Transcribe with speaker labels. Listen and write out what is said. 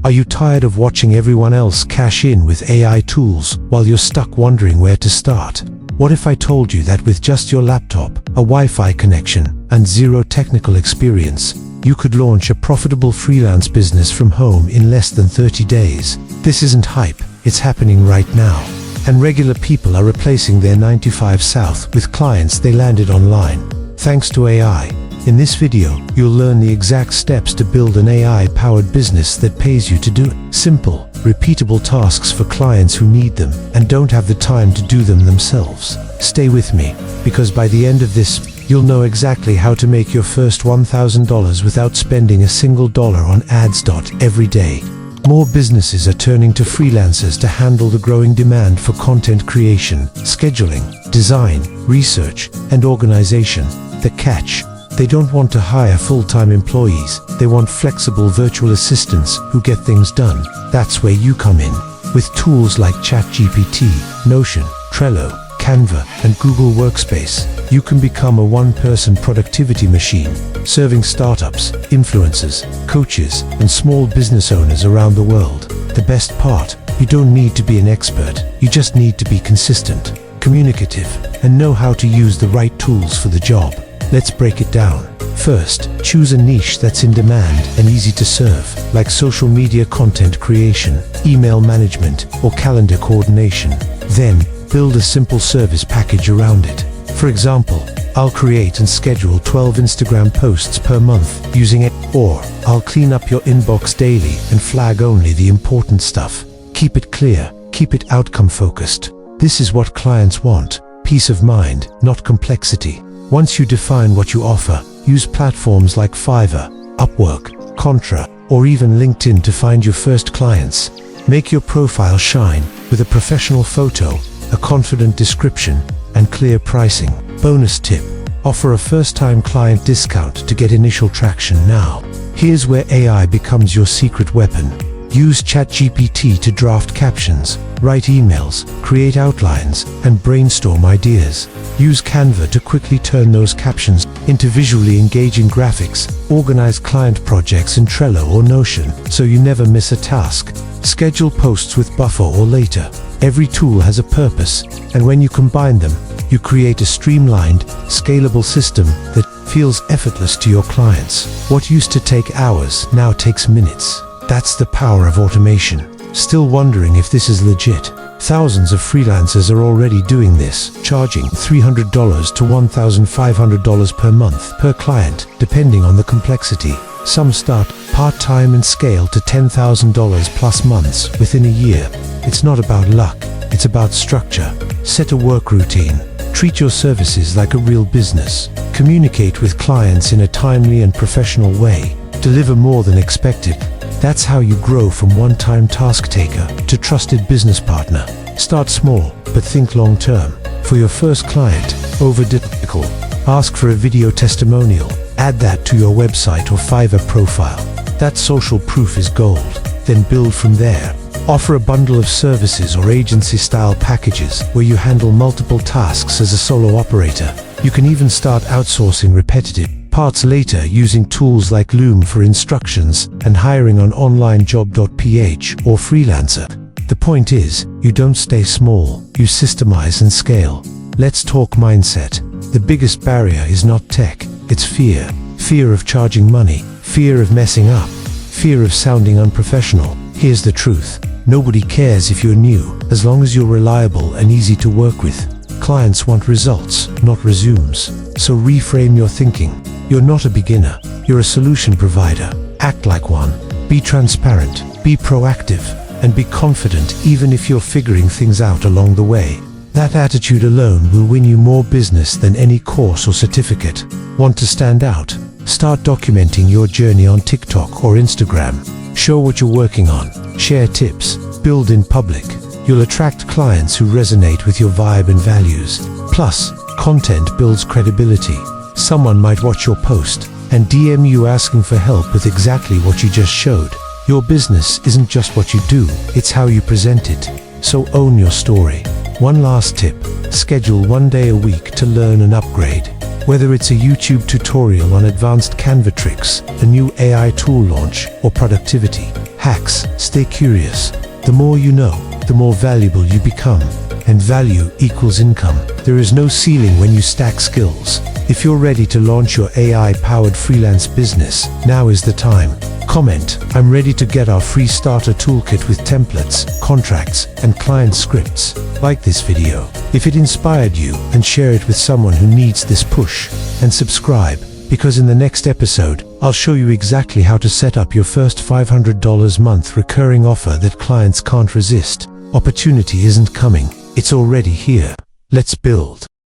Speaker 1: Are you tired of watching everyone else cash in with AI tools while you're stuck wondering where to start? What if I told you that with just your laptop, a Wi-Fi connection, and zero technical experience, you could launch a profitable freelance business from home in less than 30 days? This isn't hype, it's happening right now. And regular people are replacing their 9 to 5 South with clients they landed online, thanks to AI. In this video, you'll learn the exact steps to build an AI-powered business that pays you to do it. Simple, repeatable tasks for clients who need them and don't have the time to do them themselves. Stay with me, because by the end of this, you'll know exactly how to make your first $1,000 without spending a single dollar on ads. Every day, more businesses are turning to freelancers to handle the growing demand for content creation, scheduling, design, research, and organization. The catch: they don't want to hire full-time employees. They want flexible virtual assistants who get things done. That's where you come in. With tools like ChatGPT, Notion, Trello, Canva, and Google Workspace, you can become a one-person productivity machine, serving startups, influencers, coaches, and small business owners around the world. The best part, you don't need to be an expert. You just need to be consistent, communicative, and know how to use the right tools for the job. Let's break it down. First, choose a niche that's in demand and easy to serve, like social media content creation, email management, or calendar coordination. Then, build a simple service package around it. For example, I'll create and schedule 12 Instagram posts per month using it, or I'll clean up your inbox daily and flag only the important stuff. Keep it clear, keep it outcome focused. This is what clients want: peace of mind, not complexity. Once you define what you offer, use platforms like Fiverr, Upwork, Contra, or even LinkedIn to find your first clients. Make your profile shine with a professional photo, a confident description, and clear pricing. Bonus tip: offer a first-time client discount to get initial traction now. Here's where AI becomes your secret weapon. Use ChatGPT to draft captions, write emails, create outlines, and brainstorm ideas. Use Canva to quickly turn those captions into visually engaging graphics. Organize client projects in Trello or Notion so you never miss a task. Schedule posts with Buffer or Later. Every tool has a purpose, and when you combine them, you create a streamlined, scalable system that feels effortless to your clients. What used to take hours now takes minutes. That's the power of automation. Still wondering if this is legit? Thousands of freelancers are already doing this, charging $300 to $1,500 per month per client, depending on the complexity. Some start part-time and scale to $10,000 plus months within a year. It's not about luck, it's about structure. Set a work routine. Treat your services like a real business. Communicate with clients in a timely and professional way. Deliver more than expected. That's how you grow from one-time task taker to trusted business partner. Start small, but think long-term. For your first client, over-technical. Ask for a video testimonial. Add that to your website or Fiverr profile. That social proof is gold. Then build from there. Offer a bundle of services or agency-style packages where you handle multiple tasks as a solo operator. You can even start outsourcing repetitive parts later using tools like Loom for instructions and hiring on onlinejob.ph or Freelancer. The point is, you don't stay small, you systemize and scale. Let's talk mindset. The biggest barrier is not tech, it's fear. Fear of charging money, fear of messing up, fear of sounding unprofessional. Here's the truth: nobody cares if you're new, as long as you're reliable and easy to work with. Clients want results, not resumes. So reframe your thinking. You're not a beginner, you're a solution provider. Act like one. Be transparent, be proactive, and be confident even if you're figuring things out along the way. That attitude alone will win you more business than any course or certificate. Want to stand out? Start documenting your journey on TikTok or Instagram. Show what you're working on, share tips, build in public. You'll attract clients who resonate with your vibe and values. Plus, content builds credibility. Someone might watch your post and DM you asking for help with exactly what you just showed. Your business isn't just what you do, it's how you present it. So own your story. One last tip: schedule one day a week to learn and upgrade. Whether it's a YouTube tutorial on advanced Canva tricks, a new AI tool launch, or productivity hacks, stay curious. The more you know, the more valuable you become. And value equals income. There is no ceiling when you stack skills. If you're ready to launch your AI-powered freelance business, now is the time. Comment, "I'm ready to get our free starter toolkit with templates, contracts, and client scripts." Like this video if it inspired you, and share it with someone who needs this push. And subscribe, because in the next episode, I'll show you exactly how to set up your first $500 month recurring offer that clients can't resist. Opportunity isn't coming, it's already here. Let's build.